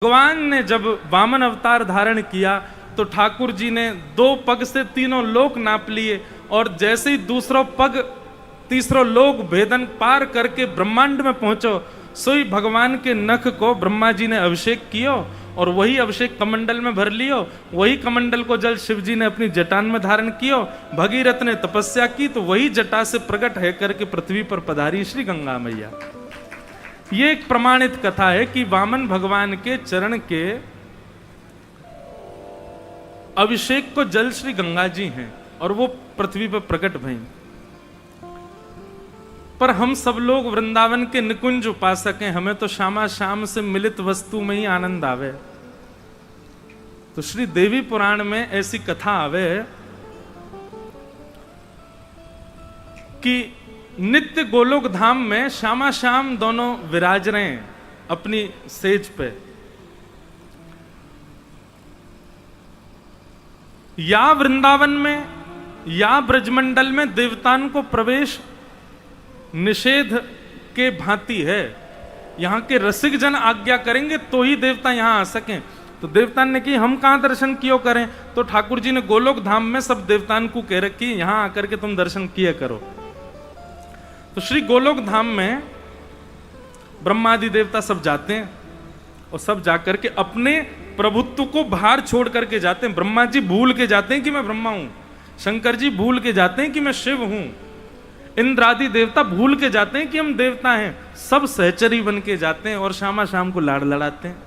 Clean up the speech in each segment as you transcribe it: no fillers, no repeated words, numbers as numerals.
भगवान ने जब वामन अवतार धारण किया तो ठाकुर जी ने 2 पग से तीनों लोक नाप लिए और जैसे ही दूसरा पग तीसरा लोक भेदन पार करके ब्रह्मांड में पहुंचो, सोई भगवान के नख को ब्रह्मा जी ने अभिषेक कियो और वही अभिषेक कमंडल में भर लियो। वही कमंडल को जल शिव जी ने अपनी जटान में धारण कियो। भगीरथ ने तपस्या की तो वही जटा से प्रकट है करके पृथ्वी पर पधारी श्री गंगा मैया। ये एक प्रमाणित कथा है कि वामन भगवान के चरण के अभिषेक को जल श्री गंगा जी हैं और वो पृथ्वी पर प्रकट भई। पर हम सब लोग वृंदावन के निकुंज उपासक हैं, हमें तो श्यामा श्याम से मिलित वस्तु में ही आनंद आवे। तो श्री देवी पुराण में ऐसी कथा आवे कि नित्य गोलोक धाम में श्यामा श्याम दोनों विराज रहे हैं अपनी सेज पे। या वृंदावन में या ब्रजमंडल में देवताओं को प्रवेश निषेध के भांति है। यहां के रसिक जन आज्ञा करेंगे तो ही देवता यहां आ सकें। तो देवता ने कि हम कहां दर्शन कियो करें, तो ठाकुर जी ने गोलोक धाम में सब देवताओं को कह रखी यहां आकर के तुम दर्शन किया करो। तो श्री गोलोक धाम में ब्रह्मादि देवता सब जाते हैं और सब जाकर के अपने प्रभुत्व को बाहर छोड़ करके जाते हैं। ब्रह्मा जी भूल के जाते हैं कि मैं ब्रह्मा हूं, शंकर जी भूल के जाते हैं कि मैं शिव हूं, इंद्रादि देवता भूल के जाते हैं कि हम देवता हैं। सब सहचरी बन के जाते हैं और श्यामा श्याम को लाड़ लड़ाते हैं।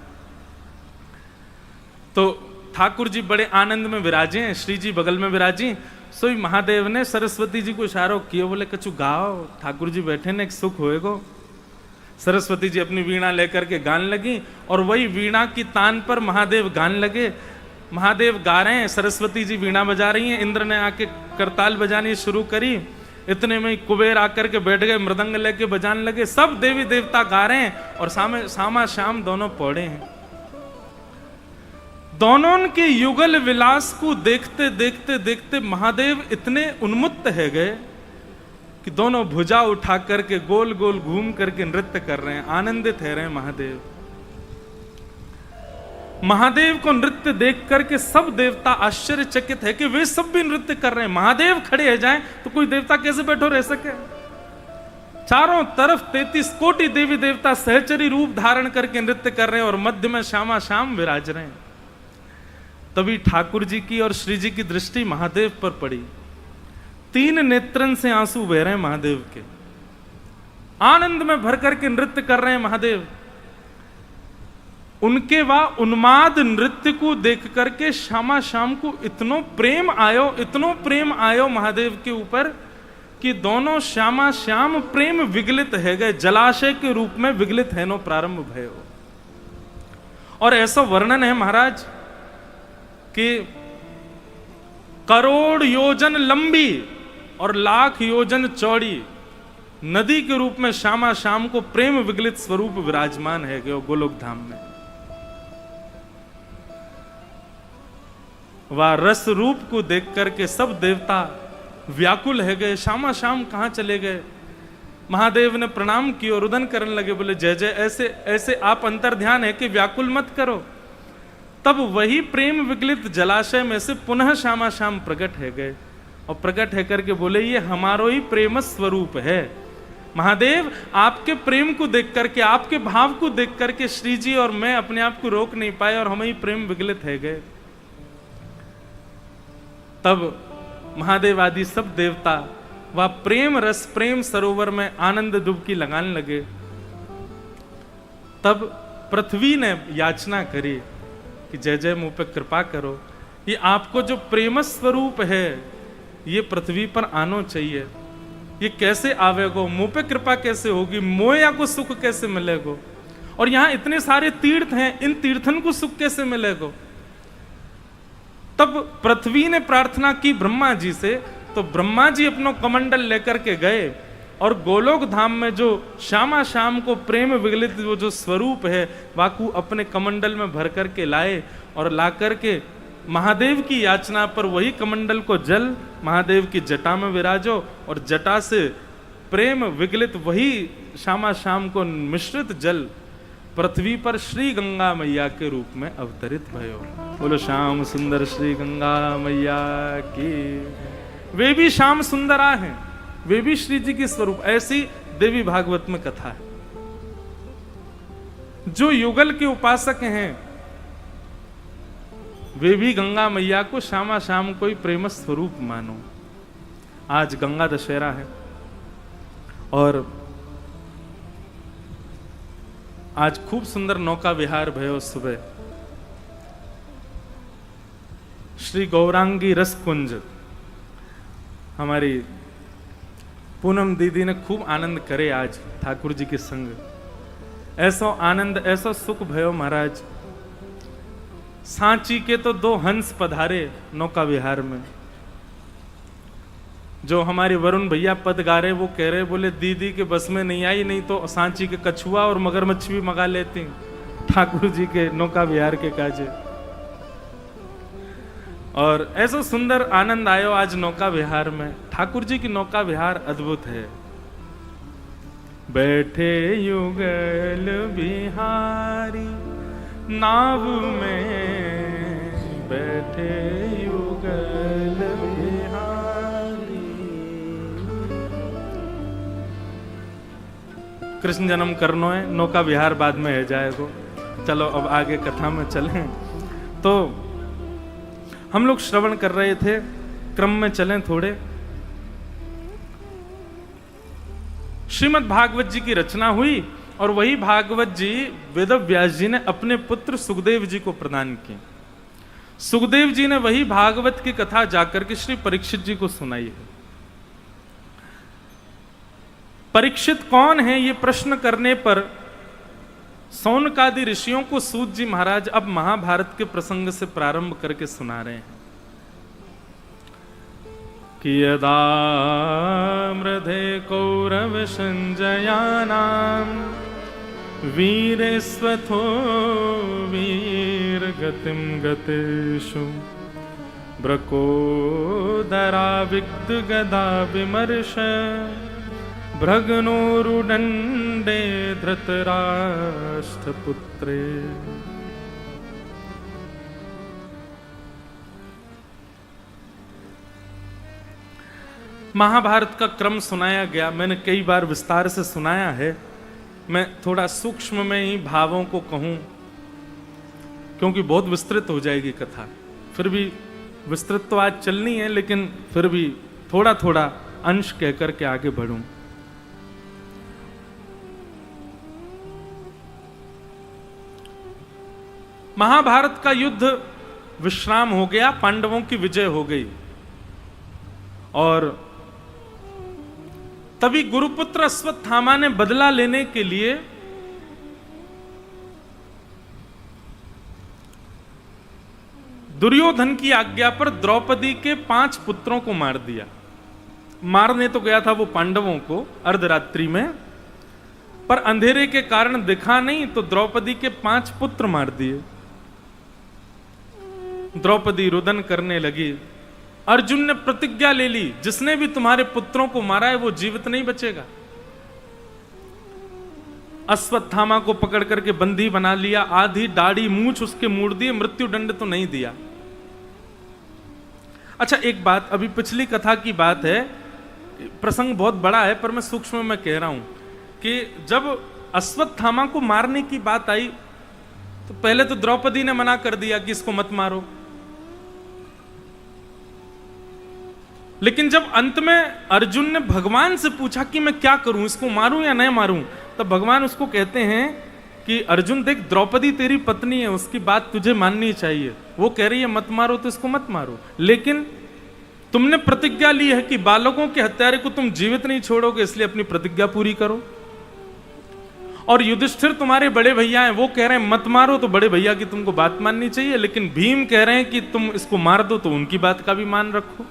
तो ठाकुर जी बड़े आनंद में विराजे हैं, श्री जी बगल में विराजी। सोई महादेव ने सरस्वती जी को इशारा किया, बोले कछु गाओ, ठाकुर जी बैठे ने एक सुख होएगो। सरस्वती जी अपनी वीणा लेकर के गान लगी और वही वीणा की तान पर महादेव गान लगे। महादेव गा रहे हैं, सरस्वती जी वीणा बजा रही हैं, इंद्र ने आके करताल बजानी शुरू करी। इतने में कुबेर आकर के बैठ गए, मृदंग लेके बजाने लगे। सब देवी देवता गा रहे हैं और सामा श्याम दोनों पौड़े हैं। दोनों के युगल विलास को देखते देखते देखते महादेव इतने उन्मुक्त है गए कि दोनों भुजा उठा करके गोल गोल घूम करके नृत्य कर रहे हैं, आनंदित है रहे हैं महादेव। महादेव को नृत्य देख करके सब देवता आश्चर्यचकित है कि वे सब भी नृत्य कर रहे हैं। महादेव खड़े हो जाएं तो कोई देवता कैसे बैठो रह सके। चारों तरफ 33 कोटि देवी देवता सहचरी रूप धारण करके नृत्य कर रहे हैं और मध्य में श्यामा श्याम विराज रहे हैं। तभी ठाकुर जी की और श्री जी की दृष्टि महादेव पर पड़ी। 3 नेत्रन से आंसू बह रहे हैं महादेव के, आनंद में भर करके नृत्य कर रहे हैं महादेव। उनके वह उन्माद नृत्य को देख करके श्यामा श्याम को इतनो प्रेम आयो महादेव के ऊपर कि दोनों श्यामा श्याम प्रेम विगलित है गए, जलाशय के रूप में विगलित है नो प्रारंभ भयो। और ऐसा वर्णन है महाराज कि करोड़ योजन लंबी और लाख योजन चौड़ी नदी के रूप में श्यामा श्याम को प्रेम विगलित स्वरूप विराजमान है गयो गोलोक धाम में। वह रस रूप को देख करके सब देवता व्याकुल है गए, श्यामा श्याम कहां चले गए। महादेव ने प्रणाम किया, रुदन करने लगे, बोले जय जय, ऐसे ऐसे आप अंतर ध्यान है कि व्याकुल मत करो। तब वही प्रेम विगलित जलाशय में से पुनः श्यामा श्याम प्रकट है गए और प्रकट है करके बोले ये हमारो ही प्रेम स्वरूप है। महादेव आपके प्रेम को देख करके, आपके भाव को देख करके श्री जी और मैं अपने आप को रोक नहीं पाए और हम ही प्रेम विगलित है गए। तब महादेव आदि सब देवता वह प्रेम रस प्रेम सरोवर में आनंद डुबकी लगाने लगे। तब पृथ्वी ने याचना करी कि जय जय मुंह पे कृपा करो, ये आपको जो प्रेम स्वरूप है ये पृथ्वी पर आना चाहिए। ये कैसे आवेगो, मुंह पे कृपा कैसे होगी, मोया को सुख कैसे मिलेगो, और यहां इतने सारे तीर्थ हैं, इन तीर्थन को सुख कैसे मिलेगो। तब पृथ्वी ने प्रार्थना की ब्रह्मा जी से, तो ब्रह्मा जी अपना कमंडल लेकर के गए और गोलोक धाम में जो श्यामा श्याम को प्रेम विगलित वो जो स्वरूप है वाकू अपने कमंडल में भर करके लाए और ला करके महादेव की याचना पर वही कमंडल को जल महादेव की जटा में विराजो और जटा से प्रेम विगलित वही श्यामा श्याम को मिश्रित जल पृथ्वी पर श्री गंगा मैया के रूप में अवतरित भयो। बोलो श्याम सुंदर श्री गंगा मैया की। वे भी श्याम सुंदरा हैं, वे भी श्री जी की स्वरूप। ऐसी देवी भागवत में कथा है। जो युगल के उपासक हैं वे भी गंगा मैया को श्यामा श्याम कोई प्रेम स्वरूप मानो। आज गंगा दशहरा है और आज खूब सुंदर नौका विहार भयो। सुबह श्री गौरांगी रस कुंज हमारी पूनम दीदी ने खूब आनंद करे आज ठाकुर जी के संग। ऐसा आनंद ऐसा सुख भयो महाराज। सांची के तो 2 हंस पधारे नौका विहार में। जो हमारे वरुण भैया पद गा रहे वो कह रहे, बोले दीदी के बस में नहीं आई, नहीं तो सांची के कछुआ और मगरमच्छ भी मंगा लेती ठाकुर जी के नौका विहार के काजे। और ऐसा सुंदर आनंद आयो आज नौका विहार में। ठाकुर जी की नौका विहार अद्भुत है। बैठे युगल बिहारी नाव में, बैठे युगल बिहारी। कृष्ण जन्म करनो है, नौका विहार बाद में है जाएगो। चलो अब आगे कथा में चलें। तो हम लोग श्रवण कर रहे थे, क्रम में चलें थोड़े। श्रीमद् भागवत जी की रचना हुई और वही भागवत जी वेद व्यास जी ने अपने पुत्र सुखदेव जी को प्रदान की। सुखदेव जी ने वही भागवत की कथा जाकर के श्री परीक्षित जी को सुनाई है। परीक्षित कौन है ये प्रश्न करने पर सौनकादि ऋषियों को सूत जी महाराज अब महाभारत के प्रसंग से प्रारंभ करके सुना रहे हैं कि यदा मृधे कौरव संजयानाम वीरेस्वथो वीर गतिम गतेषु ब्रकोदरा विग्ध गदा विमर्श भ्रगनोरुदंडे धृतराष्ट्रपुत्रे। महाभारत का क्रम सुनाया गया। मैंने कई बार विस्तार से सुनाया है। मैं थोड़ा सूक्ष्म में ही भावों को कहूं क्योंकि बहुत विस्तृत हो जाएगी कथा। फिर भी विस्तृत तो आज चलनी है, लेकिन फिर भी थोड़ा थोड़ा अंश कहकर के आगे बढ़ूं। महाभारत का युद्ध विश्राम हो गया, पांडवों की विजय हो गई और तभी गुरुपुत्र अश्वत्थामा ने बदला लेने के लिए दुर्योधन की आज्ञा पर द्रौपदी के 5 पुत्रों को मार दिया। मारने तो गया था वो पांडवों को अर्धरात्रि में, पर अंधेरे के कारण दिखा नहीं तो द्रौपदी के 5 पुत्र मार दिए। द्रौपदी रुदन करने लगी। अर्जुन ने प्रतिज्ञा ले ली, जिसने भी तुम्हारे पुत्रों को मारा है वो जीवित नहीं बचेगा। अश्वत्थामा को पकड़ करके बंदी बना लिया, आधी दाढ़ी मूंछ उसके मूड़ दिए, मृत्यु दंड तो नहीं दिया। अच्छा एक बात, अभी पिछली कथा की बात है, प्रसंग बहुत बड़ा है पर मैं सूक्ष्म में कह रहा हूं कि जब अश्वत्थामा को मारने की बात आई तो पहले तो द्रौपदी ने मना कर दिया कि इसको मत मारो, लेकिन जब अंत में अर्जुन ने भगवान से पूछा कि मैं क्या करूं, इसको मारूं या नहीं मारूं, तब भगवान उसको कहते हैं कि अर्जुन देख, द्रौपदी तेरी पत्नी है, उसकी बात तुझे माननी चाहिए। वो कह रही है मत मारो तो इसको मत मारो, लेकिन तुमने प्रतिज्ञा ली है कि बालकों के हत्यारे को तुम जीवित नहीं छोड़ोगे, इसलिए अपनी प्रतिज्ञा पूरी करो। और युधिष्ठिर तुम्हारे बड़े भैया हैं, वो कह रहे हैं मत मारो, तो बड़े भैया की तुमको बात माननी चाहिए, लेकिन भीम कह रहे हैं कि तुम इसको मार दो, तो उनकी बात का भी मान रखो।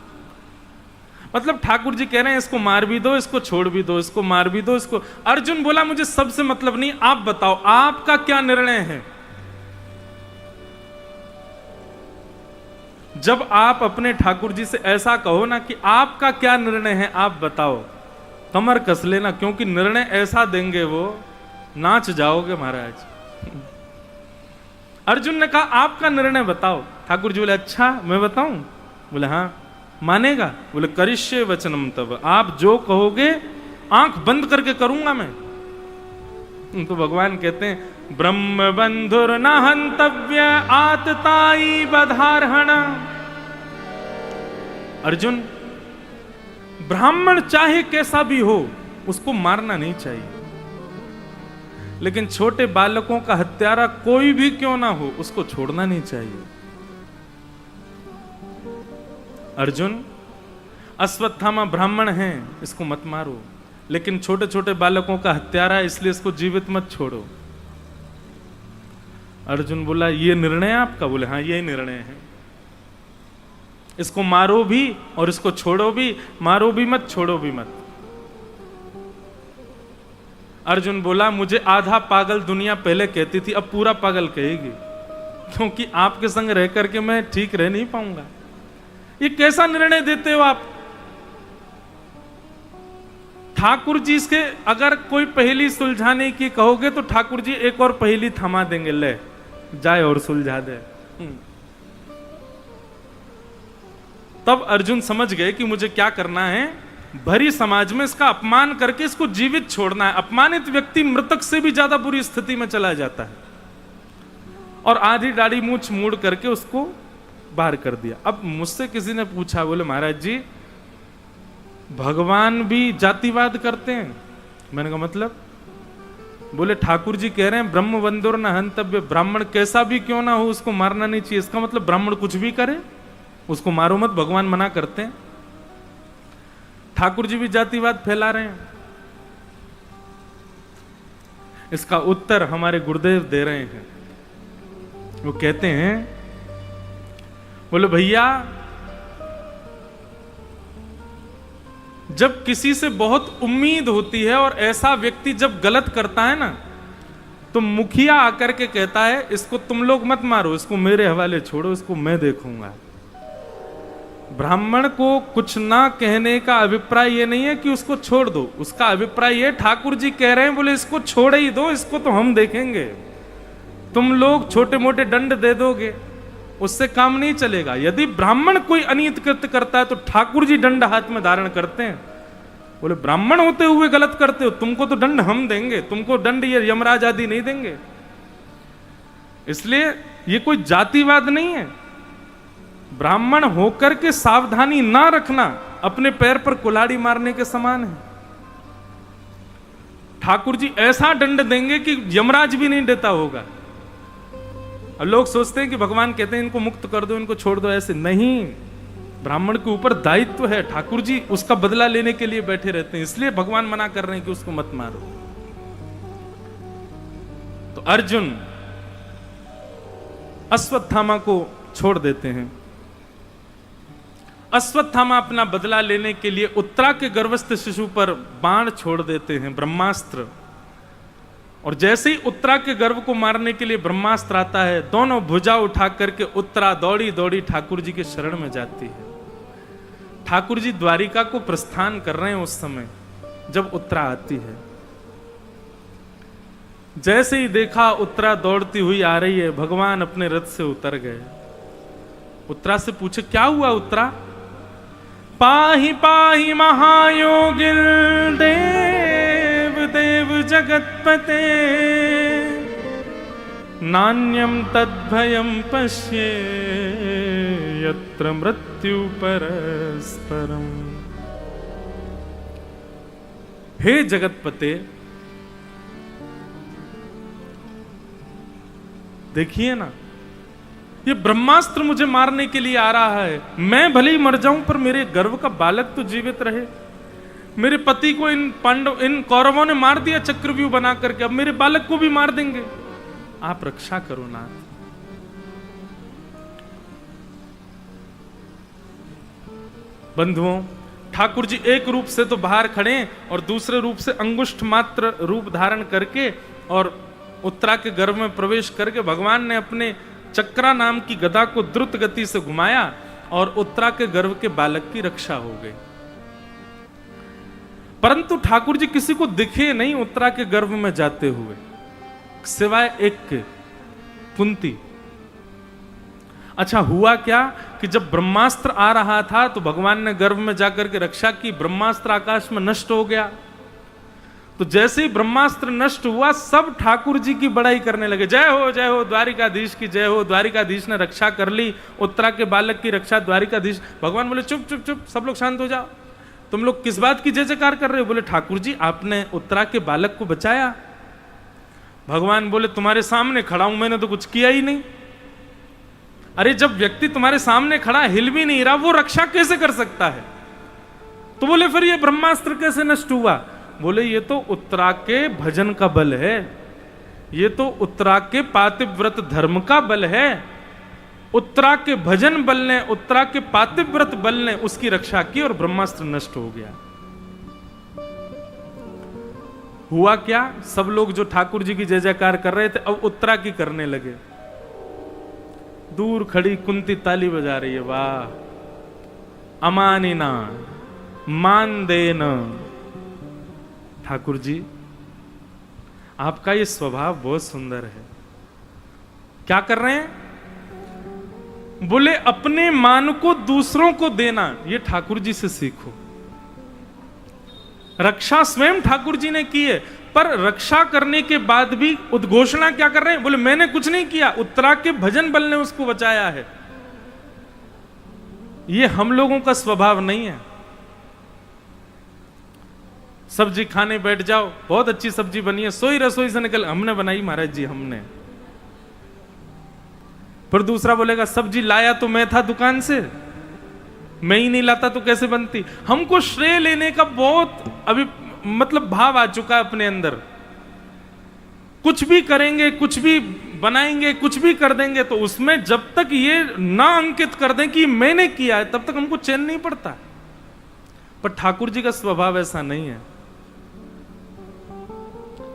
मतलब ठाकुर जी कह रहे हैं इसको मार भी दो, इसको छोड़ भी दो, इसको मार भी दो, इसको। अर्जुन बोला मुझे सबसे मतलब नहीं, आप बताओ आपका क्या निर्णय है। जब आप अपने ठाकुर जी से ऐसा कहो ना कि आपका क्या निर्णय है, आप बताओ, कमर कस लेना, क्योंकि निर्णय ऐसा देंगे वो नाच जाओगे महाराज। अर्जुन ने कहा आपका निर्णय बताओ। ठाकुर जी बोले अच्छा मैं बताऊं? बोले हाँ। मानेगा? बोले करिष्ये वचनम तब, आप जो कहोगे आंख बंद करके करूंगा मैं। तो भगवान कहते हैं ब्रह्म बंधुर न हंतव्य आतताई बधारहणा। अर्जुन, ब्राह्मण चाहे कैसा भी हो उसको मारना नहीं चाहिए, लेकिन छोटे बालकों का हत्यारा कोई भी क्यों ना हो उसको छोड़ना नहीं चाहिए। अर्जुन, अश्वत्थामा ब्राह्मण है इसको मत मारो, लेकिन छोटे छोटे बालकों का हत्यारा है इसलिए इसको जीवित मत छोड़ो। अर्जुन बोला ये निर्णय है आपका? बोले हाँ यही निर्णय है, इसको मारो भी और इसको छोड़ो भी, मारो भी मत छोड़ो भी मत। अर्जुन बोला मुझे आधा पागल दुनिया पहले कहती थी, अब पूरा पागल कहेगी, क्योंकि आपके संग रह करके मैं ठीक रह नहीं पाऊंगा। ये कैसा निर्णय देते हो आप? ठाकुर जी से अगर कोई पहेली सुलझाने की कहोगे तो ठाकुर जी एक और पहेली थमा देंगे, ले जाए और सुलझा दे। तब अर्जुन समझ गए कि मुझे क्या करना है, भरी समाज में इसका अपमान करके इसको जीवित छोड़ना है। अपमानित व्यक्ति मृतक से भी ज्यादा बुरी स्थिति में चला जाता है। और आधी दाढ़ी मूछ मूड़ करके उसको बाहर कर दिया। अब मुझसे किसी ने पूछा, बोले महाराज जी भगवान भी जातिवाद करते हैं? मैंने कहा मतलब? बोले ठाकुर जी कह रहे हैं ब्रह्म बंधुर न हंतव्य, ब्राह्मण कैसा भी क्यों ना हो उसको मारना नहीं चाहिए। इसका मतलब ब्राह्मण कुछ भी करे उसको मारो मत, भगवान मना करते हैं। ठाकुर जी भी जातिवाद फैला रहे हैं। इसका उत्तर हमारे गुरुदेव दे रहे हैं। वो कहते हैं, बोले भैया जब किसी से बहुत उम्मीद होती है और ऐसा व्यक्ति जब गलत करता है ना, तो मुखिया आकर के कहता है इसको तुम लोग मत मारो, इसको मेरे हवाले छोड़ो, इसको मैं देखूंगा। ब्राह्मण को कुछ ना कहने का अभिप्राय ये नहीं है कि उसको छोड़ दो, उसका अभिप्राय ये ठाकुर जी कह रहे हैं, बोले इसको छोड़ ही दो, इसको तो हम देखेंगे। तुम लोग छोटे मोटे दंड दे दोगे उससे काम नहीं चलेगा। यदि ब्राह्मण कोई अनित कृत्य करता है तो ठाकुर जी दंड हाथ में धारण करते हैं। बोले ब्राह्मण होते हुए गलत करते हो, तुमको तो दंड हम देंगे, तुमको दंड ये यमराज आदि नहीं देंगे। इसलिए ये कोई जातिवाद नहीं है। ब्राह्मण होकर के सावधानी ना रखना अपने पैर पर कुल्हाड़ी मारने के समान है। ठाकुर जी ऐसा दंड देंगे कि यमराज भी नहीं देता होगा। और लोग सोचते हैं कि भगवान कहते हैं इनको मुक्त कर दो, इनको छोड़ दो, ऐसे नहीं। ब्राह्मण के ऊपर दायित्व है, ठाकुर जी उसका बदला लेने के लिए बैठे रहते हैं, इसलिए भगवान मना कर रहे हैं कि उसको मत मारो। तो अर्जुन अश्वत्थामा को छोड़ देते हैं। अश्वत्थामा अपना बदला लेने के लिए उत्तरा के गर्भस्थ शिशु पर बाण छोड़ देते हैं, ब्रह्मास्त्र। और जैसे ही उत्तरा के गर्भ को मारने के लिए ब्रह्मास्त्र आता है, दोनों भुजा उठा करके उत्तरा दौड़ी दौड़ी ठाकुर जी के शरण में जाती है। ठाकुर जी द्वारिका को प्रस्थान कर रहे हैं उस समय जब उत्तरा आती है। जैसे ही देखा उत्तरा दौड़ती हुई आ रही है, भगवान अपने रथ से उतर गए। उत्तरा से पूछे क्या हुआ उत्तरा? पाहि पाहि महायोगिन देव देव जगतपते, नान्यम तद्भयम पश्ये यत्र मृत्यु परस्परम। हे जगतपते, देखिए ना, ये ब्रह्मास्त्र मुझे मारने के लिए आ रहा है। मैं भले ही मर जाऊं पर मेरे गर्भ का बालक तो जीवित रहे। मेरे पति को इन कौरवों ने मार दिया चक्रव्यूह बना करके, अब मेरे बालक को भी मार देंगे। आप रक्षा करो नाथ। बंधुओं, ठाकुर जी एक रूप से तो बाहर खड़े और दूसरे रूप से अंगुष्ठ मात्र रूप धारण करके और उत्तरा के गर्भ में प्रवेश करके भगवान ने अपने चक्रा नाम की गदा को द्रुत गति से घुमाया और उत्तरा के गर्भ के बालक की रक्षा हो गई। परंतु ठाकुर जी किसी को दिखे नहीं उत्तरा के गर्भ में जाते हुए। सिवाय एक के, कुंती। अच्छा, हुआ क्या कि जब ब्रह्मास्त्र आ रहा था तो भगवान ने गर्भ में जाकर के रक्षा की, ब्रह्मास्त्र आकाश में नष्ट हो गया। तो जैसे ही ब्रह्मास्त्र नष्ट हुआ, सब ठाकुर जी की बड़ाई करने लगे, जय हो द्वारिकाधीश की जय हो, द्वारिकाधीश ने रक्षा कर ली, उत्तरा के बालक की रक्षा द्वारिकाधीश। भगवान बोले चुप चुप चुप, सब लोग शांत हो जाओ, तुम लोग किस बात की जय जयकार कर रहे हो? बोले ठाकुर जी आपने उत्तरा के बालक को बचाया। भगवान बोले तुम्हारे सामने खड़ा हूं, मैंने तो कुछ किया ही नहीं। अरे जब व्यक्ति तुम्हारे सामने खड़ा, हिल भी नहीं रहा, वो रक्षा कैसे कर सकता है? तो बोले फिर ये ब्रह्मास्त्र कैसे नष्ट हुआ? बोले ये तो उत्तरा के भजन का बल है, ये तो उत्तरा के पातिव्रत धर्म का बल है। उत्तरा के भजन बल ने, उत्तरा के पातिव्रत बल ने उसकी रक्षा की और ब्रह्मास्त्र नष्ट हो गया। हुआ क्या, सब लोग जो ठाकुर जी की जय जयकार कर रहे थे अब उत्तरा की करने लगे। दूर खड़ी कुंती ताली बजा रही है, वाह अमानिना मान देना। ठाकुर जी आपका ये स्वभाव बहुत सुंदर है। क्या कर रहे हैं? बोले अपने मान को दूसरों को देना, ये ठाकुर जी से सीखो। रक्षा स्वयं ठाकुर जी ने की है, पर रक्षा करने के बाद भी उद्घोषणा क्या कर रहे हैं? बोले मैंने कुछ नहीं किया, उत्तरा के भजन बल ने उसको बचाया है। ये हम लोगों का स्वभाव नहीं है। सब्जी खाने बैठ जाओ, बहुत अच्छी सब्जी बनी है, सोई रसोई से निकल, हमने बनाई महाराज जी हमने। पर दूसरा बोलेगा सब्जी लाया तो मैं था दुकान से, मैं ही नहीं लाता तो कैसे बनती। हमको श्रेय लेने का बहुत अभी मतलब भाव आ चुका है अपने अंदर। कुछ भी करेंगे, कुछ भी बनाएंगे, कुछ भी कर देंगे, तो उसमें जब तक ये ना अंकित कर दें कि मैंने किया है, तब तक हमको चैन नहीं पड़ता। पर ठाकुर जी का स्वभाव ऐसा नहीं है।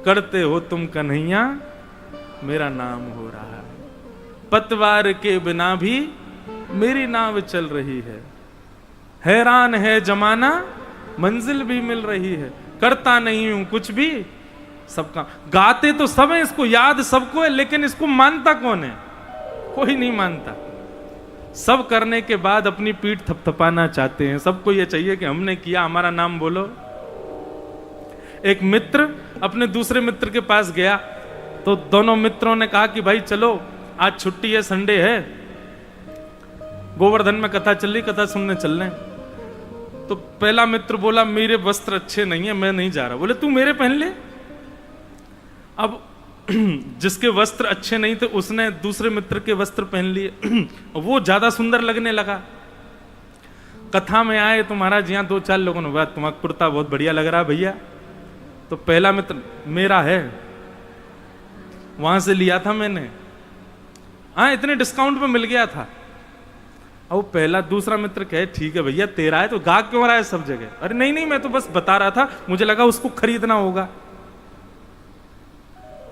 करते हो तुम कन्हैया, मेरा नाम हो रहा है, पतवार के बिना भी मेरी नाव चल रही है, हैरान है जमाना, मंजिल भी मिल रही है, करता नहीं हूं कुछ भी, सबका। गाते तो सब है, इसको याद सबको है, लेकिन इसको मानता कौन है? कोई नहीं मानता। सब करने के बाद अपनी पीठ थपथपाना चाहते हैं। सबको ये चाहिए कि हमने किया, हमारा नाम बोलो। एक मित्र अपने दूसरे मित्र के पास गया, तो दोनों मित्रों ने कहा कि भाई चलो आज छुट्टी है, संडे है, गोवर्धन में कथा चल रही, कथा सुनने चल रहे। तो पहला मित्र बोला मेरे वस्त्र अच्छे नहीं है, मैं नहीं जा रहा। बोले तू मेरे पहन ले। अब जिसके वस्त्र अच्छे नहीं थे उसने दूसरे मित्र के वस्त्र पहन लिए, वो ज्यादा सुंदर लगने लगा। कथा में आए तो महाराज यहाँ दो चार लोगों ने बोला तुम्हारा कुर्ता बहुत बढ़िया लग रहा है भैया। तो पहला मित्र मेरा है, वहां से लिया था मैंने, हाँ इतने डिस्काउंट में मिल गया था। अब पहला दूसरा मित्र कहे ठीक है भैया तेरा है, तो गा क्यों रहा है सब जगह? अरे नहीं नहीं मैं तो बस बता रहा था, मुझे लगा उसको खरीदना होगा।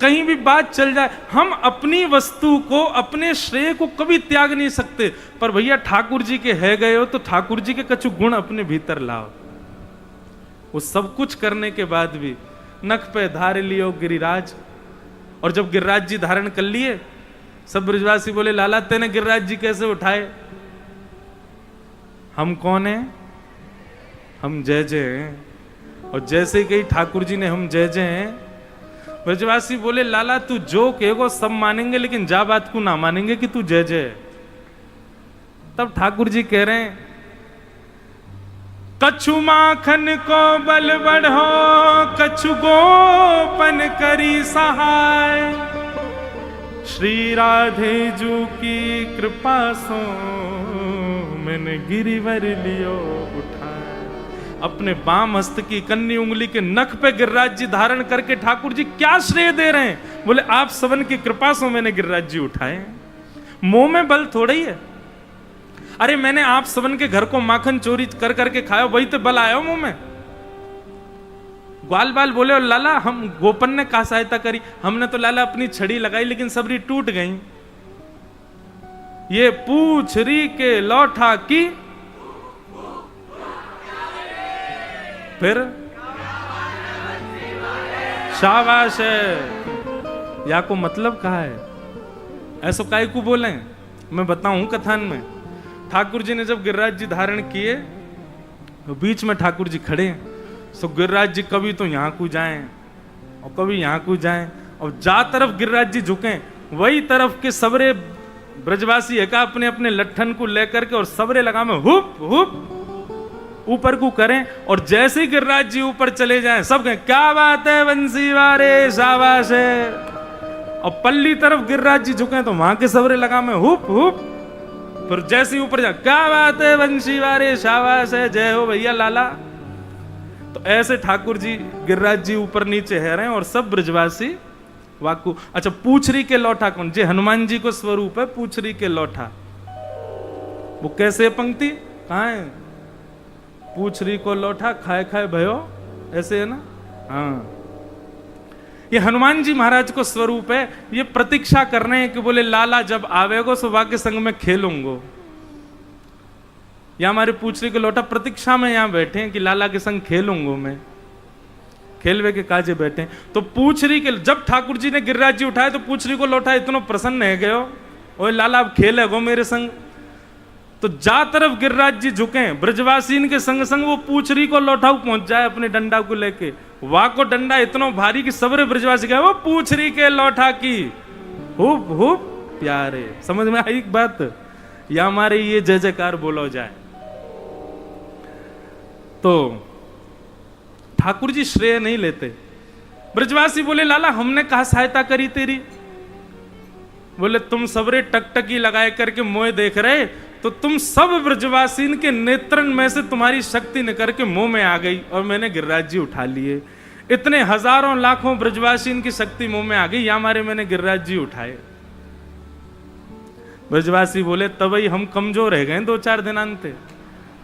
कहीं भी बात चल जाए, हम अपनी वस्तु को, अपने श्रेय को कभी त्याग नहीं सकते। पर भैया ठाकुर जी के है गए हो तो ठाकुर जी के कछु गुण अपने भीतर लाओ। वो सब कुछ करने के बाद भी नख पे धार लियो गिरिराज, और जब गिरिराज जी धारण कर लिए, सब ब्रजवासी बोले लाला तेने गिरिराज जी कैसे उठाए? हम कौन हैं? हम जय जय हैं। और जैसे ही कही ठाकुर जी ने हम जय जय हैं, ब्रजवासी बोले लाला तू जो कहेगो सब मानेंगे, लेकिन जा बात को ना मानेंगे कि तू जय जय। तब ठाकुर जी कह रहे हैं कछु माखन को बल बढ़ो, कछु गोपन करी सहाय, श्री राधे जू की कृपा सो मैंने गिरिवर लियो उठाए। अपने बाम हस्त की कन्नी उंगली के नख पे गिरिराज जी धारण करके ठाकुर जी क्या श्रेय दे रहे हैं? बोले आप सबन की कृपा से मैंने गिरिराज जी उठाए। मुंह में बल थोड़ा ही है। अरे मैंने आप सबन के घर को माखन चोरी कर करके खाया, वही तो बल आया मुंह में। ग्वाल बाल बोले और लाला हम गोपन ने क्या सहायता करी? हमने तो लाला अपनी छड़ी लगाई लेकिन सबरी टूट गई। ये पूछरी के लौठा की, फिर शाबाश है। या को मतलब कहा है, ऐसो काय को बोले। मैं बताऊं कथान में, ठाकुर जी ने जब गिरिराज जी धारण किए तो बीच में ठाकुर जी खड़े हैं। सो गिरिराज जी कभी तो यहाँ को जाएं और कभी यहाँ को जाएं, और जा तरफ गिरिराज जी झुके वही तरफ के सबरे ब्रजवासी है का अपने अपने लट्ठन को लेकर के और सबरे लगा में हुप हुप ऊपर को करें, और जैसे ही गिरिराज जी ऊपर चले जाएं सब कहें क्या बात है बंसी वारे, शाबाश है। और पल्ली तरफ गिरिराज जी झुके तो वहां के सबरे लगा में हुप हुप, फिर जैसे ही ऊपर जा क्या बात है बंसी वारे, शाबाश है, जय हो भैया लाला। तो ऐसे ठाकुर जी गिरिराज जी ऊपर नीचे है रहे हैं और सब ब्रजवासी वाकू। अच्छा, पूछरी के लौठा कौन? जे हनुमान जी को स्वरूप है पूछरी के लौठा। वो कैसे पंक्ति कहां है? पूछरी को लौठा खाए खाए भयो, ऐसे है ना। हाँ, ये हनुमान जी महाराज को स्वरूप है। ये प्रतीक्षा कर रहे हैं कि बोले लाला जब आवेगो सुबह के संग में खेलूंगो। या हमारे पूछरी को लौटा प्रतीक्षा में यहां बैठे हैं कि लाला के संग खेलूंगो मैं, खेलवे के काजे बैठे। तो पूछरी के जब ठाकुर जी ने गिरिराज जी उठाए तो पूछरी को लौटा इतना प्रसन्न है गयो, ओए लाला अब खेलेगो मेरे संग। तो जा तरफ गिरिराज जी झुके ब्रजवासीन के संग संग वो पूछरी को लौटाऊ पहुंच जाए अपने डंडा को लेके। वाह को डंडा इतना भारी कि सबरे ब्रजवासी गए वो पूछरी के लौटा की हुप हुप प्यारे। समझ में आई बात? या हमारे ये जय जयकार बोलो जाए। तो ठाकुर जी श्रेय नहीं लेते। ब्रजवासी बोले लाला हमने कहा सहायता करी तेरी? बोले तुम सबरे टकटकी लगाए करके मोह देख रहे, तो तुम सब ब्रजवासीन के नेत्रन में से तुम्हारी शक्ति निकल के मुंह में आ गई और मैंने गिरिराज जी उठा लिए। इतने हजारों लाखों ब्रजवासीन की शक्ति मुंह में आ गई, या हमारे मैंने गिरिराज जी उठाए। ब्रजवासी बोले तभी हम कमजोर रह गए 2-4 दिन अंते,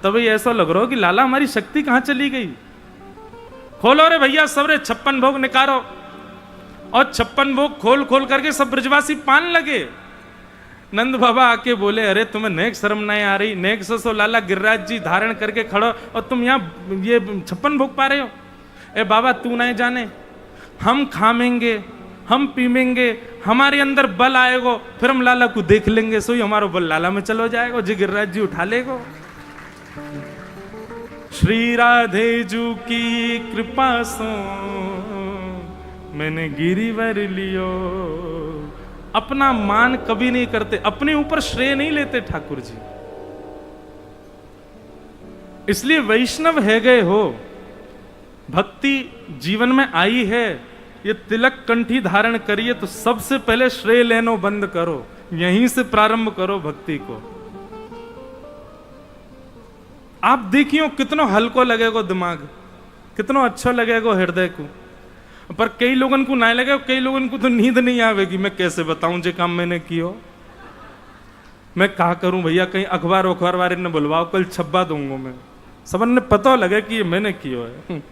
तभी ऐसा लग रहा हो कि लाला हमारी शक्ति कहां चली गई। खोलो रे भैया सबरे 56 भोग निकालो, और 56 भोग खोल खोल करके सब ब्रजवासी पान लगे। नंद बाबा आके बोले अरे तुम्हें नेक शर्म नहीं आ रही? नेक सो लाला गिरिराज जी धारण करके खड़ो और तुम यहाँ ये 56 भोग पा रहे हो। ए बाबा तू नहीं जाने, हम खामेंगे हम पीमेंगे, हमारे अंदर बल आएगो, फिर हम लाला को देख लेंगे, सोई हमारा बल लाला में चलो जाएगा, जी गिरिराज जी उठा लेगो। श्री राधे जू की कृपा सो मैंने गिरिवर लियो। अपना मान कभी नहीं करते, अपने ऊपर श्रेय नहीं लेते ठाकुर जी। इसलिए वैष्णव है गए हो, भक्ति जीवन में आई है, ये तिलक कंठी धारण करिए तो सबसे पहले श्रेय लेनो बंद करो, यहीं से प्रारंभ करो भक्ति को। आप देखियो कितना हल्को लगेगा दिमाग, कितना अच्छा लगेगा हृदय को। पर कई लोगों को ना लगे, कई लोगों को तो नींद नहीं आवेगी। मैं कैसे बताऊं जो काम मैंने किया, मैं कहा करूं भैया, कहीं अखबार वाले ने बुलवाओ, कल छप्पा दूंगा मैं, सबन ने पता लगे कि ये मैंने किया है।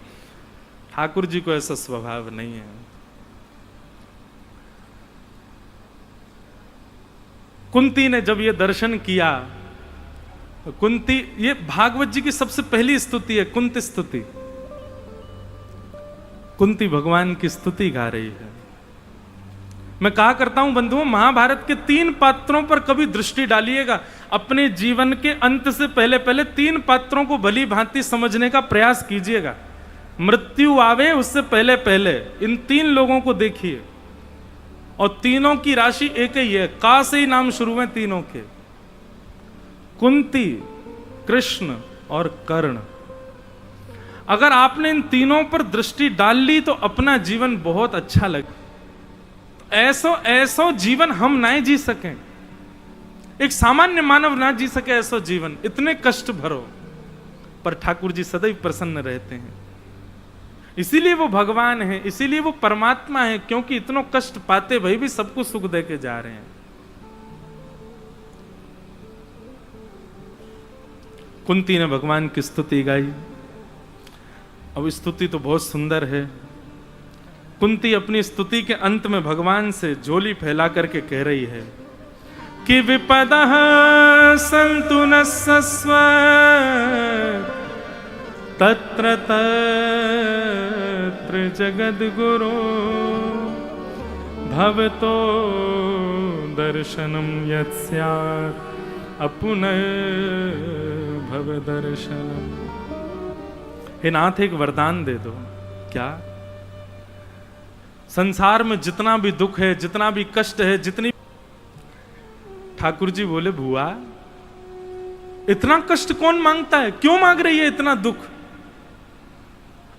ठाकुर जी को ऐसा स्वभाव नहीं है। कुंती ने जब ये दर्शन किया, कुंती, ये भागवत जी की सबसे पहली स्तुति है, कुंती स्तुति। कुंती भगवान की स्तुति गा रही है। मैं कहा करता हूं बंधुओं, महाभारत के 3 पात्रों पर कभी दृष्टि डालिएगा। अपने जीवन के अंत से पहले पहले 3 पात्रों को भली भांति समझने का प्रयास कीजिएगा। मृत्यु आवे उससे पहले पहले इन 3 लोगों को देखिए, और तीनों की राशि एक ही है, का से ही नाम शुरू है तीनों के, कुंती, कृष्ण और कर्ण। अगर आपने इन तीनों पर दृष्टि डाल ली तो अपना जीवन बहुत अच्छा लगे। ऐसो जीवन हम ना जी सकें, एक सामान्य मानव ना जी सके ऐसा जीवन, इतने कष्ट भरो, पर ठाकुर जी सदैव प्रसन्न रहते हैं। इसीलिए वो भगवान है, इसीलिए वो परमात्मा है, क्योंकि इतना कष्ट पाते भाई भी सबको सुख दे के जा रहे हैं। कुंती ने भगवान की स्तुति गाई। अब स्तुति तो बहुत सुंदर है। कुंती अपनी स्तुति के अंत में भगवान से झोली फैला करके कह रही है कि विपदः सन्तु नस्स्व तत्र तत्र जगद्गुरो भवतो दर्शनम यत्स्यात् अपुनः भव दर्शनम। हे नाथ एक वरदान दे दो। क्या? संसार में जितना भी दुख है, जितना भी कष्ट है, जितनी। ठाकुर जी बोले भुआ इतना कष्ट कौन मांगता है, क्यों मांग रही है इतना दुख?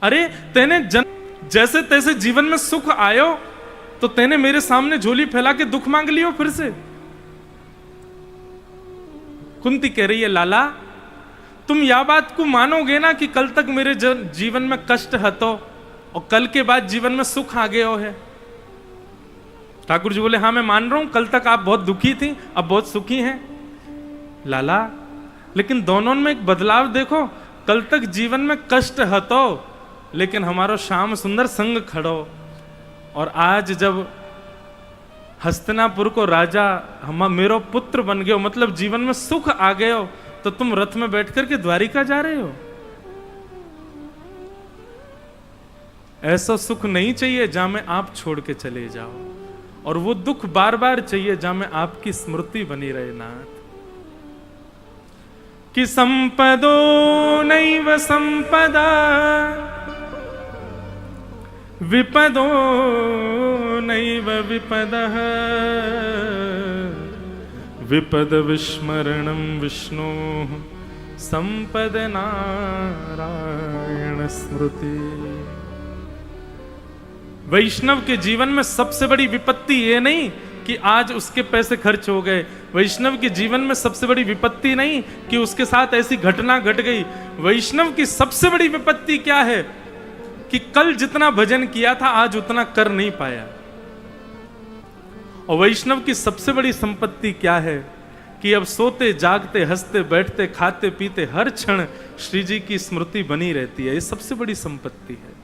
अरे तेने जैसे तैसे जीवन में सुख आयो तो तेने मेरे सामने झोली फैला के दुख मांग लियो फिर से। कुंती कह रही है लाला तुम या बात को मानोगे ना कि कल तक मेरे जीवन में कष्ट हतो और कल के बाद जीवन में सुख आ गया है। ठाकुर जी बोले हाँ मैं मान रहा हूं, कल तक आप बहुत दुखी थी, अब बहुत सुखी हैं लाला, लेकिन दोनों में एक बदलाव देखो। कल तक जीवन में कष्ट हतो लेकिन हमारो श्याम सुंदर संग खड़ो, और आज जब हस्तिनापुर को राजा हम मेरो पुत्र बन गयो, मतलब जीवन में सुख आ गयो, तो तुम रथ में बैठ करके द्वारिका जा रहे हो। ऐसा सुख नहीं चाहिए जहां में आप छोड़ के चले जाओ, और वो दुख बार बार चाहिए जहां में आपकी स्मृति बनी रहे नाथ। कि संपदो नैव संपदा विपदो नैव विपदः विपद विस्मरणं विष्णोः संपद नारायण स्मृति। वैष्णव के जीवन में सबसे बड़ी विपत्ति ये नहीं कि आज उसके पैसे खर्च हो गए, वैष्णव के जीवन में सबसे बड़ी विपत्ति नहीं कि उसके साथ ऐसी घटना घट गई। वैष्णव की सबसे बड़ी विपत्ति क्या है कि कल जितना भजन किया था आज उतना कर नहीं पाया। और वैष्णव की सबसे बड़ी संपत्ति क्या है कि अब सोते जागते हंसते बैठते खाते पीते हर क्षण श्री जी की स्मृति बनी रहती है। ये सबसे बड़ी संपत्ति है।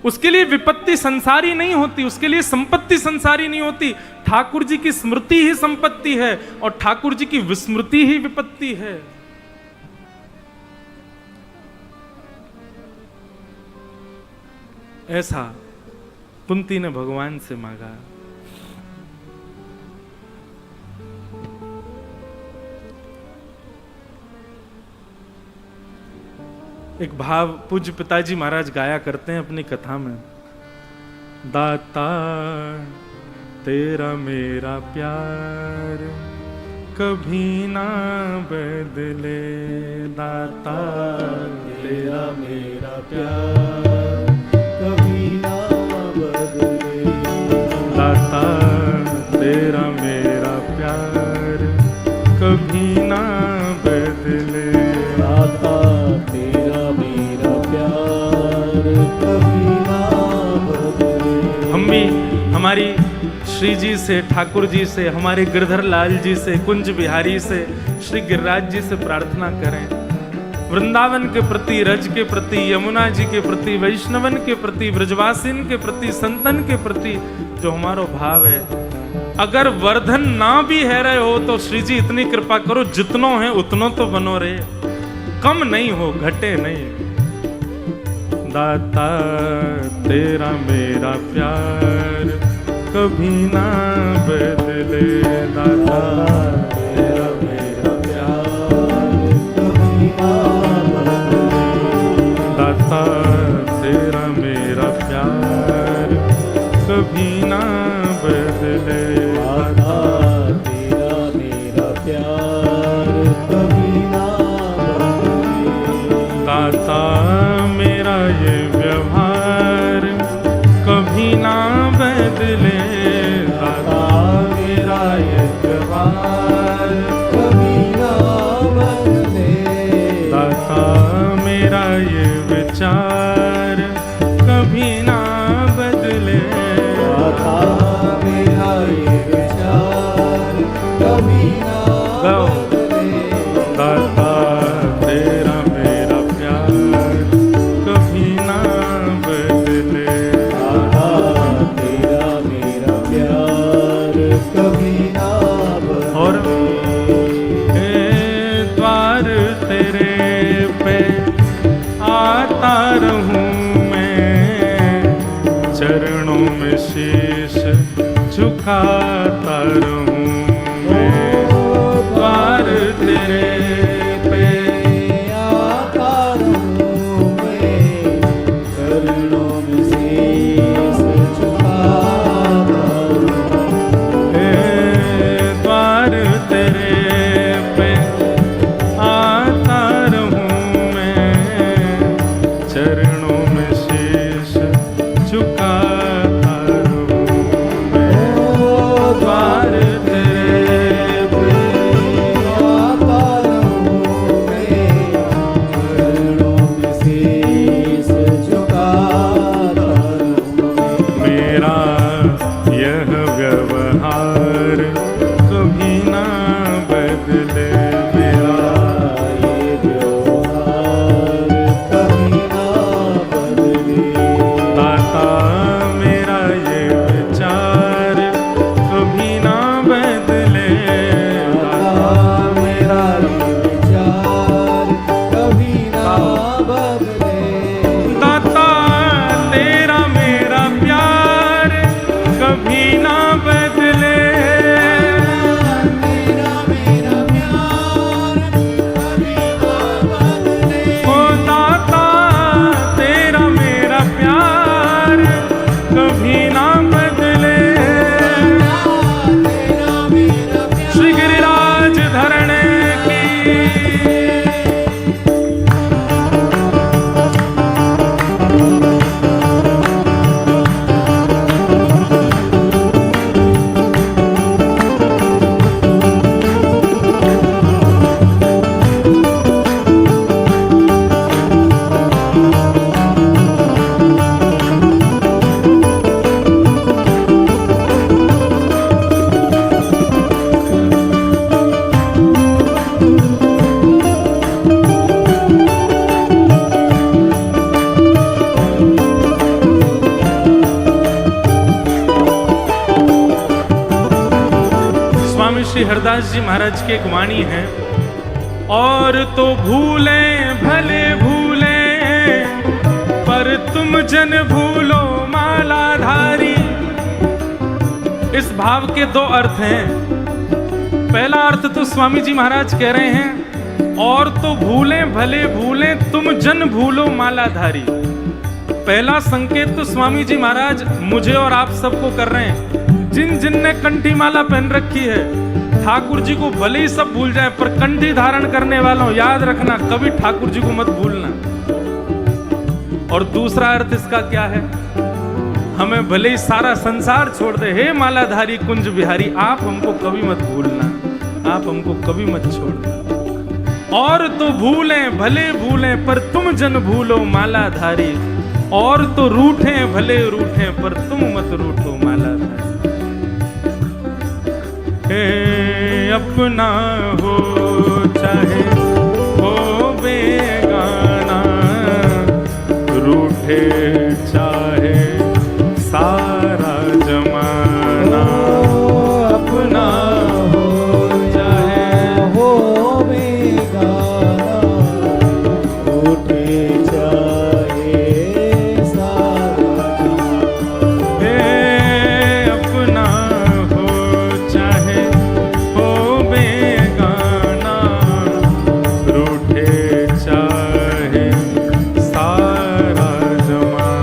उसके लिए विपत्ति संसारी नहीं होती, उसके लिए संपत्ति संसारी नहीं होती। ठाकुर जी की स्मृति ही संपत्ति है और ठाकुर जी की विस्मृति ही विपत्ति है। ऐसा कुंती ने भगवान से मांगा। एक भाव पूज्य पिताजी महाराज गाया करते हैं अपनी कथा में। दाता तेरा मेरा प्यार कभी ना बदले, दाता तेरा मेरा प्यार कभी ना बदले, दाता तेरा मेरा प्यार कभी ना बदले, दाता तेरा मेरा प्यार कभी ना बदले। हम भी हमारी श्री जी से, ठाकुर जी से, हमारे गिरधर लाल जी से, कुंज बिहारी से, श्री गिरिराज जी से प्रार्थना करें। वृंदावन के प्रति, रज के प्रति, यमुना जी के प्रति, वैष्णवन के प्रति, ब्रजवासिन के प्रति, संतन के प्रति जो हमारो भाव है, अगर वर्धन ना भी है रहे हो तो श्री जी इतनी कृपा करो जितनो है उतनो तो बनो रहे, कम नहीं हो, घटे नहीं। दाता तेरा मेरा प्यार कभी ना बदले, दाता तेरा मेरा प्यार कभी ना बदले, दाता तेरा मेरा प्यार कभी ना बदले, दाता तेरा मेरा प्यार कभी ना बदले, दाता मेरा ये व्यवहार कभी ना बदले, दाता मेरा ये व्यवहार कभी ना बदले, दाता मेरा ये विचार कभी ना बदले, दाता मेरा ये विचार कभी ना बदले, दाता तेरा मेरा प्यार कभी ना बदले, दाता तेरा मेरा प्यार कभी ना बदले। और द्वार तेरे पे आता रहूं मैं, चरणों में शीश चुकाता रहूं मैं, द्वार तेरे पे आता रहूं मैं, चरणों में शीश झुकाता रहूं। द्वार तेरे पे आता रहूं मैं, चरणों में शीश झुकाता रहूं मैं, द्वार तेरे पे आता रहूं मैं, चरणों में शीश झुकाता रहूं मैं। मेरा यह व्यवहार कभी ना बदले, मेरा ये व्यवहार कभी ना बदले। दाता मेरा ये विचार कभी ना बदले, दाता मेरा ये विचार कभी ना बदले। दाता तेरा मेरा प्यार कभी ना बदले, मेरा मेरा प्यार कभी ना बदले। ओ दाता तेरा मेरा प्यार कभी ना बदले। तेरा मेरा प्यार श्री गिरिराज धरणे की स्वामी श्री हरदास जी महाराज की एक वाणी है, और तो भूले भले भूले पर तुम जन भूलो मालाधारी। इस भाव के दो अर्थ हैं। पहला अर्थ तो स्वामी जी महाराज कह रहे हैं, और तो भूले भले भूले तुम जन भूलो मालाधारी। पहला संकेत तो स्वामी जी महाराज मुझे और आप सबको कर रहे हैं। जिन जिन ने कंठी माला पहन रखी है, ठाकुर जी को भले ही सब भूल जाए, पर कंठी धारण करने वालों याद रखना, कभी ठाकुर जी को मत भूलना। और दूसरा अर्थ इसका क्या है, हमें भले ही सारा संसार छोड़ दे, हे मालाधारी कुंज बिहारी, आप हमको कभी मत भूलना, आप हमको कभी मत छोड़ना। और तो भूले भले भूले पर तुम जन भूलो मालाधारी, और तो रूठे भले रूठे पर तुम मत रूठो मालाधारी। अपना हो चाहे हो बेगाना, रूठे चाहे सारा जमाना। अपना हो चाहे हो बेगाना, उठे चाहे सारा जमाना। अपना हो चाहे हो बेगाना, रूठे चाहे सारा जमाना।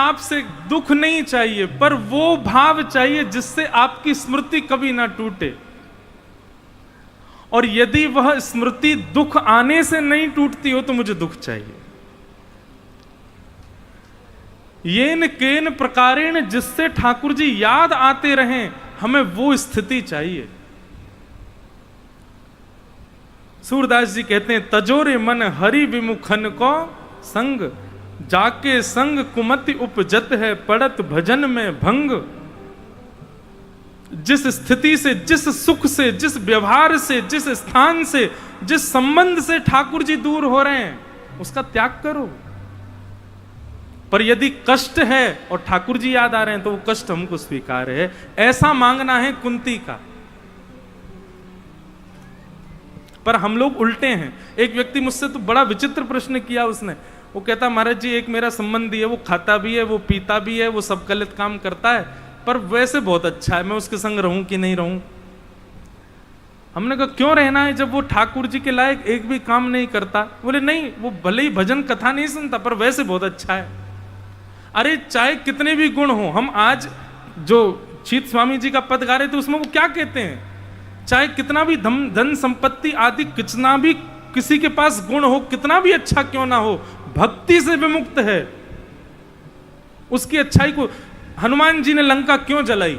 आपसे दुख नहीं चाहिए, पर वो भाव चाहिए जिससे आपकी स्मृति कभी ना टूटे। और यदि वह स्मृति दुख आने से नहीं टूटती हो तो मुझे दुख चाहिए। येन केन प्रकारेण, जिससे ठाकुर जी याद आते रहें, हमें वो स्थिति चाहिए। सूरदास जी कहते हैं, तजोरे मन हरि विमुखन को संग, जाके संग कुमति उपजत है, पड़त भजन में भंग। जिस स्थिति से, जिस सुख से, जिस व्यवहार से, जिस स्थान से, जिस संबंध से ठाकुर जी दूर हो रहे हैं, उसका त्याग करो। पर यदि कष्ट है और ठाकुर जी याद आ रहे हैं तो वो कष्ट हमको स्वीकार है। ऐसा मांगना है कुंती का। पर हम लोग उल्टे हैं। एक व्यक्ति मुझसे तो बड़ा विचित्र प्रश्न किया उसने। वो कहता, महाराज जी एक मेरा संबंधी है, वो खाता भी है, वो पीता भी है, वो सब गलत काम करता है, पर वैसे बहुत अच्छा है, मैं उसके संग रहूं कि नहीं रहूं। हमने कहा क्यों रहना है जब वो ठाकुर जी के लायक एक भी काम नहीं करता। बोले नहीं, वो भले ही भजन कथा नहीं सुनता पर वैसे बहुत अच्छा है। अरे चाहे कितने भी गुण हो, हम आज जो चीत स्वामी जी का पद गा रहे थे उसमें वो क्या कहते हैं, चाहे कितना भी धन संपत्ति आदि, कितना भी किसी के पास गुण हो, कितना भी अच्छा क्यों ना हो, भक्ति से विमुक्त है। उसकी अच्छाई को, हनुमान जी ने लंका क्यों जलाई?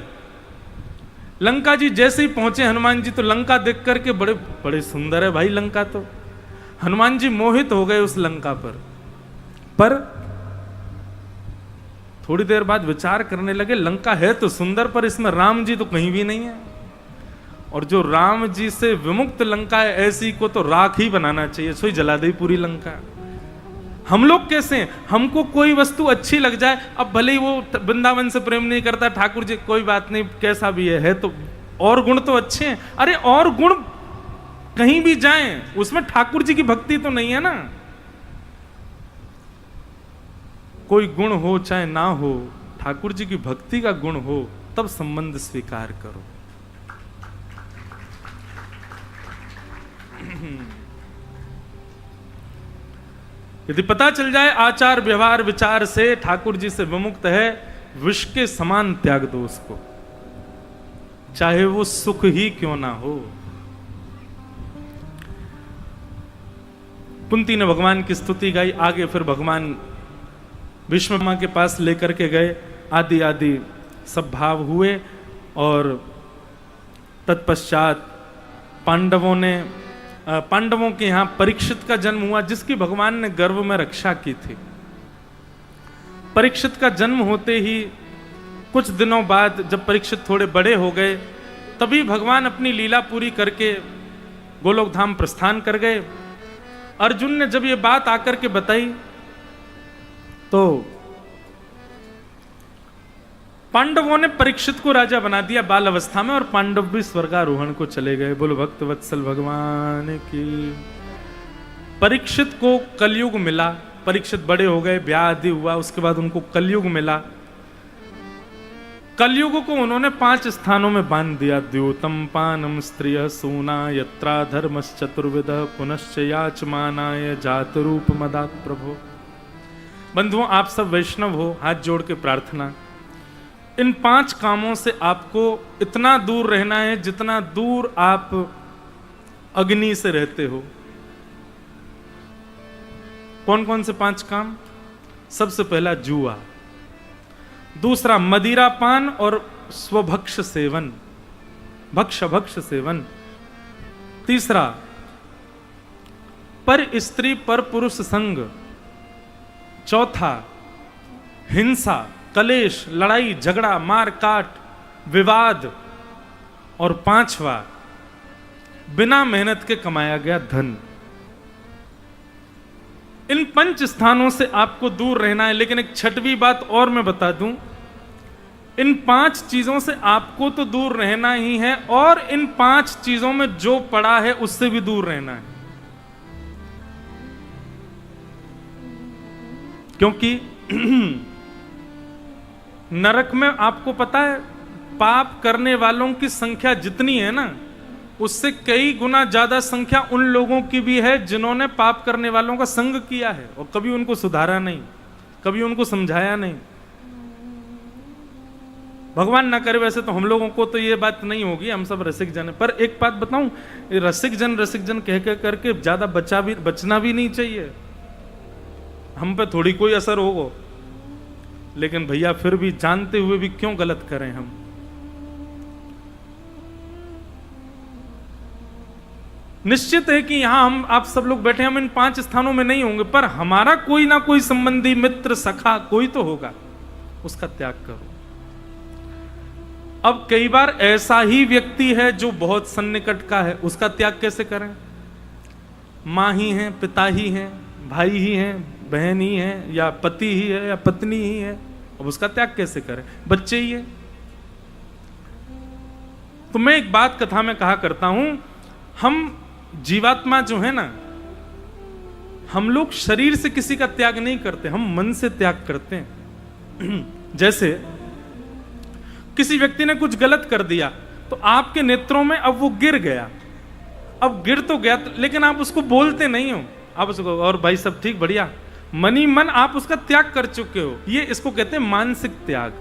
लंका जी जैसे ही पहुंचे हनुमान जी, तो लंका देख करके बड़े बड़े सुंदर है भाई लंका तो। हनुमान जी मोहित हो गए उस लंका पर थोड़ी देर बाद विचार करने लगे, लंका है तो सुंदर पर इसमें राम जी तो कहीं भी नहीं है, और जो राम जी से विमुक्त लंका है ऐसी को तो राख ही बनाना चाहिए, सो ही जला दे पूरी लंका। हम लोग कैसे हैं? हमको कोई वस्तु अच्छी लग जाए, अब भले ही वो वृंदावन से प्रेम नहीं करता, ठाकुर जी कोई बात नहीं, कैसा भी है तो और गुण तो अच्छे हैं। अरे और गुण कहीं भी जाएं, उसमें ठाकुर जी की भक्ति तो नहीं है ना। कोई गुण हो चाहे ना हो, ठाकुर जी की भक्ति का गुण हो, तब संबंध स्वीकार करो। यदि पता चल जाए आचार व्यवहार विचार से ठाकुर जी से विमुक्त है, विष के समान त्याग दो उसको, चाहे वो सुख ही क्यों ना हो। कुंती ने भगवान की स्तुति गाई, आगे फिर भगवान विष्णु के पास लेकर के गए, आदि आदि सब भाव हुए, और तत्पश्चात पांडवों के यहां परीक्षित का जन्म हुआ, जिसकी भगवान ने गर्भ में रक्षा की थी। परीक्षित का जन्म होते ही कुछ दिनों बाद जब परीक्षित थोड़े बड़े हो गए, तभी भगवान अपनी लीला पूरी करके गोलोक धाम प्रस्थान कर गए। अर्जुन ने जब ये बात आकर के बताई तो पांडवों ने परीक्षित को राजा बना दिया बाल अवस्था में, और पांडव भी स्वर्गारोहण को चले गए। बोलो भक्त वत्सल भगवान की। परीक्षित को कलयुग मिला, परीक्षित बड़े हो गए, ब्याह आदि हुआ, उसके बाद उनको कलयुग मिला। कलयुग को उन्होंने 5 स्थानों में बांध दिया। द्योतम पानम स्त्रिय सूना यत्रा धर्मश्चतुर्विध पुनश्च याचमानाय जात रूप मदात प्रभो। बंधुओं, आप सब वैष्णव हो, हाथ जोड़ के प्रार्थना, इन 5 कामों से आपको इतना दूर रहना है जितना दूर आप अग्नि से रहते हो। कौन कौन से 5 काम? सबसे पहला जुआ, दूसरा मदिरा पान और स्वभक्ष सेवन, भक्ष सेवन, तीसरा पर स्त्री पर पुरुष संग, चौथा हिंसा, कलेश, लड़ाई झगड़ा, मार काट, विवाद, और 5वां बिना मेहनत के कमाया गया धन। इन 5 स्थानों से आपको दूर रहना है। लेकिन एक 6वीं बात और मैं बता दूं, इन 5 चीजों से आपको तो दूर रहना ही है, और इन 5 चीजों में जो पड़ा है उससे भी दूर रहना है। क्योंकि नरक में आपको पता है, पाप करने वालों की संख्या जितनी है ना, उससे कई गुना ज्यादा संख्या उन लोगों की भी है जिन्होंने पाप करने वालों का संग किया है और कभी उनको सुधारा नहीं, कभी उनको समझाया नहीं। भगवान ना करे, वैसे तो हम लोगों को तो ये बात नहीं होगी, हम सब रसिक जन है। पर एक बात बताऊं, ये रसिक जन कह करके ज्यादा बचना भी नहीं चाहिए। हम पे थोड़ी कोई असर होगा, लेकिन भैया फिर भी जानते हुए भी क्यों गलत करें हम। निश्चित है कि यहां हम आप सब लोग बैठे, हम इन 5 स्थानों में नहीं होंगे, पर हमारा कोई ना कोई संबंधी, मित्र, सखा कोई तो होगा, उसका त्याग करो। अब कई बार ऐसा ही व्यक्ति है जो बहुत सन्निकट का है, उसका त्याग कैसे करें? मां ही है, पिता ही है, भाई ही है, बहन ही है, या पति ही है, या पत्नी ही है, अब उसका त्याग कैसे करें? बच्चे ही है। तो मैं एक बात कथा में कहा करता हूं, हम जीवात्मा जो है ना, हम लोग शरीर से किसी का त्याग नहीं करते, हम मन से त्याग करते हैं। जैसे किसी व्यक्ति ने कुछ गलत कर दिया, तो आपके नेत्रों में अब वो गिर गया, अब गिर तो गया, लेकिन आप उसको बोलते नहीं हो, आप उसको और भाई सब ठीक बढ़िया, मनी मन आप उसका त्याग कर चुके हो। ये इसको कहते हैं मानसिक त्याग।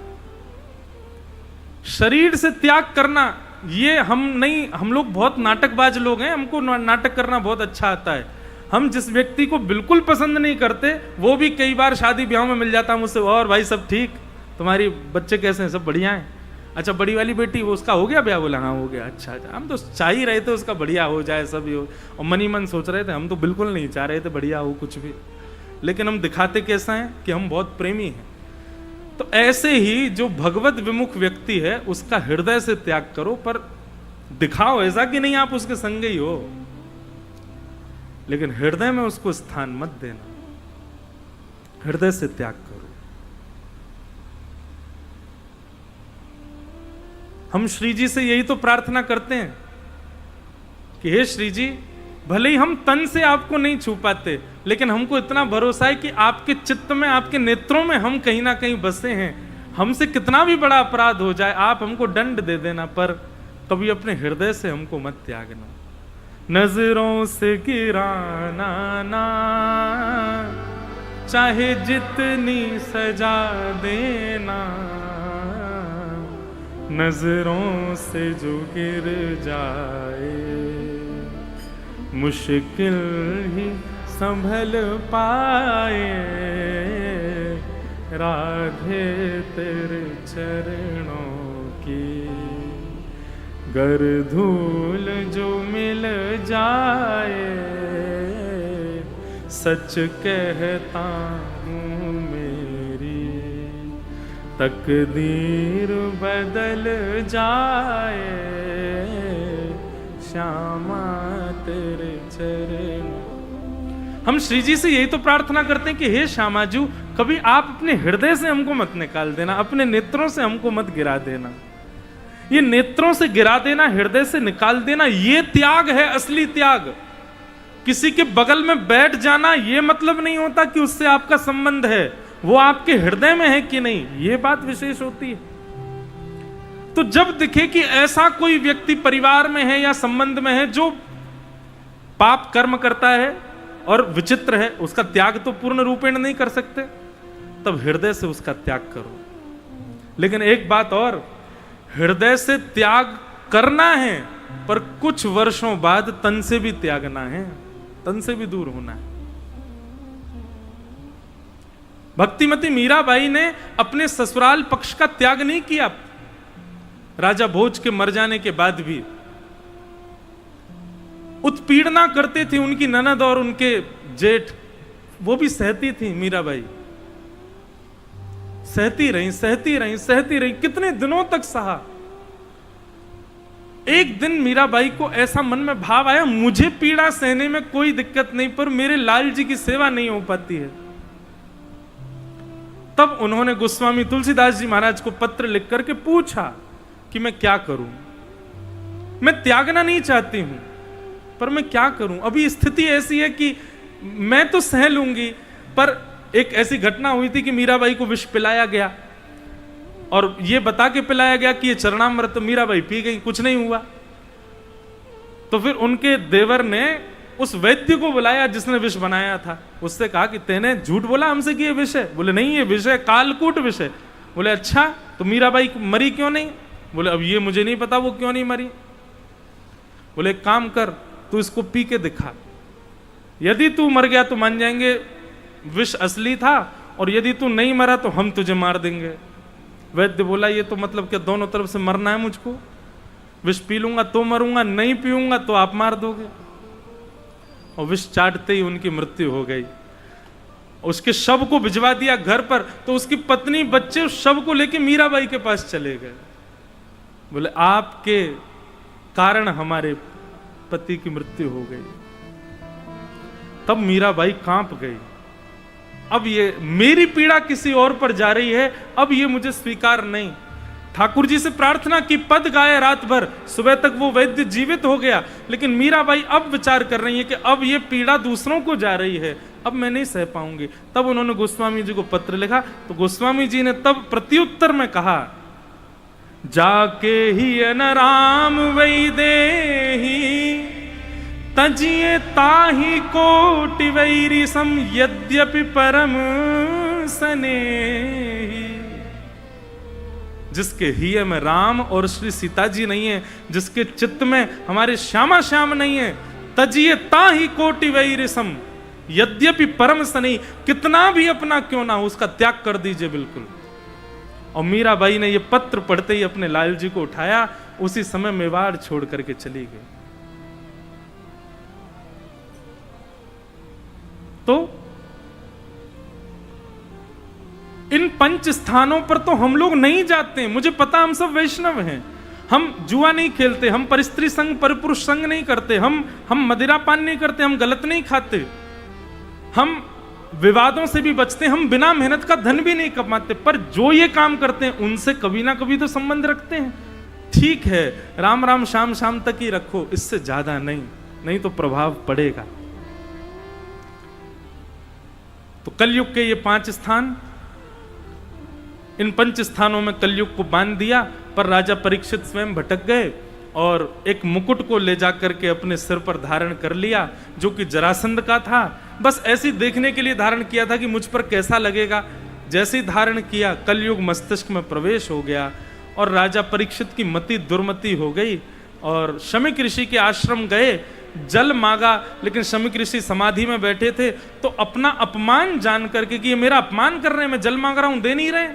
शरीर से त्याग करना ये हम नहीं, हम लोग बहुत नाटकबाज लोग हैं, हमको नाटक करना बहुत अच्छा आता है। हम जिस व्यक्ति को बिल्कुल पसंद नहीं करते, वो भी कई बार शादी ब्याह में मिल जाता है मुझसे, और भाई सब ठीक, तुम्हारी बच्चे कैसे हैं, सब बढ़िया हैं, अच्छा बड़ी वाली बेटी वो उसका हो गया ब्याह? बोला हाँ हो गया। अच्छा अच्छा, हम तो चाह ही रहे थे उसका बढ़िया हो जाए, सब ही हो, और मनी मन सोच रहे थे, हम तो बिल्कुल नहीं चाह रहे थे बढ़िया हो कुछ भी, लेकिन हम दिखाते कैसा है कि हम बहुत प्रेमी हैं। तो ऐसे ही जो भगवत विमुख व्यक्ति है उसका हृदय से त्याग करो, पर दिखाओ ऐसा कि नहीं आप उसके संग ही हो, लेकिन हृदय में उसको स्थान मत देना, हृदय से त्याग करो। हम श्री जी से यही तो प्रार्थना करते हैं कि हे श्री जी, भले ही हम तन से आपको नहीं छू पाते, लेकिन हमको इतना भरोसा है कि आपके चित्त में, आपके नेत्रों में हम कहीं ना कहीं बसे हैं। हमसे कितना भी बड़ा अपराध हो जाए, आप हमको दंड दे देना, पर कभी अपने हृदय से हमको मत त्यागना। नजरों से गिराना ना, चाहे जितनी सजा देना, नजरों से जो गिर जाए मुश्किल ही संभल पाए, राधे तेरे चरणों की गर धूल जो मिल जाए, सच कहता हूँ मेरी तकदीर बदल जाए, श्यामा तेरे चरण। हम श्री जी से यही तो प्रार्थना करते हैं कि हे श्यामा जी, कभी आप अपने हृदय से हमको मत निकाल देना, अपने नेत्रों से हमको मत गिरा देना। ये नेत्रों से गिरा देना, हृदय से निकाल देना, ये त्याग है, असली त्याग। किसी के बगल में बैठ जाना ये मतलब नहीं होता कि उससे आपका संबंध है, वो आपके हृदय में है कि नहीं, ये बात विशेष होती है। तो जब दिखे कि ऐसा कोई व्यक्ति परिवार में है या संबंध में है जो पाप कर्म करता है और विचित्र है, उसका त्याग तो पूर्ण रूपेण नहीं कर सकते, तब हृदय से उसका त्याग करो। लेकिन एक बात और, हृदय से त्याग करना है, पर कुछ वर्षों बाद तन से भी त्यागना है, तन से भी दूर होना है। भक्तिमती मीराबाई ने अपने ससुराल पक्ष का त्याग नहीं किया, राजा भोज के मर जाने के बाद भी उत्पीड़ना करते थे उनकी ननद और उनके जेठ, वो भी सहती थी मीराबाई, सहती रही सहती रही सहती रही, कितने दिनों तक सहा। एक दिन मीराबाई को ऐसा मन में भाव आया, मुझे पीड़ा सहने में कोई दिक्कत नहीं, पर मेरे लाल जी की सेवा नहीं हो पाती है। तब उन्होंने गोस्वामी तुलसीदास जी महाराज को पत्र लिख करके पूछा कि मैं क्या करूं, मैं त्यागना नहीं चाहती हूं, पर मैं क्या करूं। अभी स्थिति ऐसी है कि मैं तो सह लूंगी, पर एक ऐसी घटना हुई थी कि मीराबाई को विष पिलाया गया और यह बता के पिलाया गया कि ये चरणामृत, तो मीराबाई पी गई, कुछ नहीं हुआ। तो फिर उनके देवर ने उस वैद्य को बुलाया जिसने विष बनाया था, उससे कहा कि तेने झूठ बोला हमसे कि ये विष है? बोले नहीं, ये विष है, कालकूट विष है। बोले अच्छा, तो मीराबाई मरी क्यों नहीं? बोले अब ये मुझे नहीं पता वो क्यों नहीं मरी। बोले एक काम कर, तू इसको पी के दिखा, यदि तू मर गया तो मान जाएंगे विष असली था, और यदि तू नहीं मरा तो हम तुझे मार देंगे। वैद्य बोला ये तो मतलब कि दोनों तरफ से मरना है मुझको, विष पी लूंगा तो मरूंगा, नहीं पीऊंगा तो आप मार दोगे। और विष चाटते ही उनकी मृत्यु हो गई। उसके शव को भिजवा दिया घर पर, तो उसकी पत्नी बच्चे उस शव को लेके मीराबाई के पास चले गए। बोले आपके कारण हमारे पति की मृत्यु हो गई। तब मीराबाई कांप गई, अब ये मेरी पीड़ा किसी और पर जा रही है, अब ये मुझे स्वीकार नहीं। ठाकुर जी से प्रार्थना की, पद गाए रात भर, सुबह तक वो वैद्य जीवित हो गया। लेकिन मीराबाई अब विचार कर रही है कि अब ये पीड़ा दूसरों को जा रही है, अब मैं नहीं सह पाऊंगी। तब उन्होंने गोस्वामी जी को पत्र लिखा, तो गोस्वामी जी ने तब प्रत्युत्तर में कहा, जाके ही न राम वैदेही तजिए ताही कोटि वैरी सम यद्यपि परम स्नेही। जिसके हिय में राम और श्री सीता जी नहीं है, जिसके चित्त में हमारे श्यामा श्याम नहीं है, तजिए ताही कोटि वैरी सम यद्यपि परम स्नेही, कितना भी अपना क्यों ना हो उसका त्याग कर दीजिए बिल्कुल। और मीराबाई ने ये पत्र पढ़ते ही अपने लाल जी को उठाया, उसी समय मेवाड़ छोड़ करके चली गई। तो इन पंच स्थानों पर तो हम लोग नहीं जाते, मुझे पता हम सब वैष्णव हैं। हम जुआ नहीं खेलते, हम परिस्त्री संग परपुरुष संग नहीं करते, हम मदिरा पान नहीं करते, हम गलत नहीं खाते, हम विवादों से भी बचते, हम बिना मेहनत का धन भी नहीं कमाते। पर जो ये काम करते हैं उनसे कभी ना कभी तो संबंध रखते हैं। ठीक है, राम राम शाम शाम तक ही रखो, इससे ज्यादा नहीं, नहीं तो प्रभाव पड़ेगा। तो कलयुग के ये 5 स्थान, इन 5 स्थानों में कलयुग को बांध दिया। पर राजा परीक्षित स्वयं भटक गए और एक मुकुट को ले जाकर के अपने सिर पर धारण कर लिया, जो कि जरासंध का था। बस ऐसे ही देखने के लिए धारण किया था कि मुझ पर कैसा लगेगा। जैसे ही धारण किया, कलयुग मस्तिष्क में प्रवेश हो गया और राजा परीक्षित की मति दुर्मति हो गई। और शमीक ऋषि के आश्रम गए, जल मांगा, लेकिन शमीक ऋषि समाधि में बैठे थे, तो अपना अपमान जान करके कि ये मेरा अपमान कर रहे हैं, मैं जल मांग रहा हूं, दे नहीं रहे,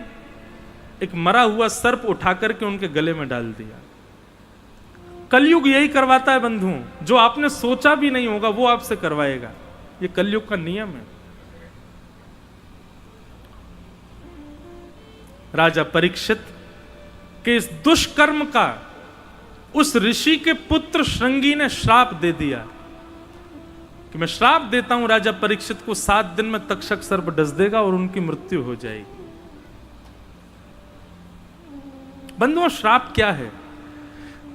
एक मरा हुआ सर्प उठा करके उनके गले में डाल दिया। कलयुग यही करवाता है बंधुओं, जो आपने सोचा भी नहीं होगा वो आपसे करवाएगा। ये कलयुग का नियम है। राजा परीक्षित के इस दुष्कर्म का उस ऋषि के पुत्र श्रृंगी ने श्राप दे दिया कि मैं श्राप देता हूं राजा परीक्षित को, 7 दिन में तक्षक सर्प डस देगा और उनकी मृत्यु हो जाएगी। बंधुओं, श्राप क्या है?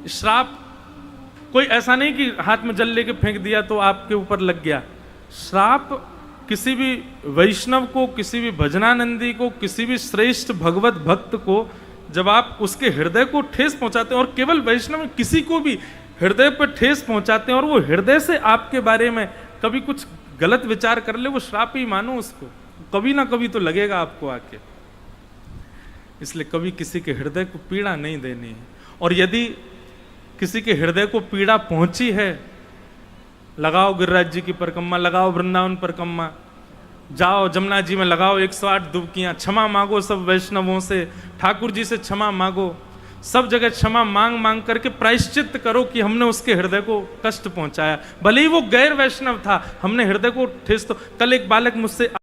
श्राप कोई ऐसा नहीं कि हाथ में जल लेके फेंक दिया तो आपके ऊपर लग गया। श्राप किसी भी वैष्णव को, किसी भी भजनानंदी को, किसी भी श्रेष्ठ भगवत भक्त को, जब आप उसके हृदय को ठेस पहुंचाते हैं, और केवल वैष्णव किसी को भी हृदय पर ठेस पहुंचाते हैं, और वो हृदय से आपके बारे में कभी कुछ गलत विचार कर ले, वो श्राप ही मानो उसको, कभी ना कभी तो लगेगा आपको आके। इसलिए कभी किसी के हृदय को पीड़ा नहीं देनी है। और यदि किसी के हृदय को पीड़ा पहुंची है, लगाओ गिरिराज जी की परिक्रमा, लगाओ वृंदावन परिक्रमा, जाओ जमुना जी में लगाओ 108 डुबकियां, क्षमा मांगो सब वैष्णवों से, ठाकुर जी से क्षमा मांगो, सब जगह क्षमा मांग मांग करके प्रायश्चित करो कि हमने उसके हृदय को कष्ट पहुंचाया, भले ही वो गैर वैष्णव था, हमने हृदय को ठेस। तो कल एक बालक मुझसे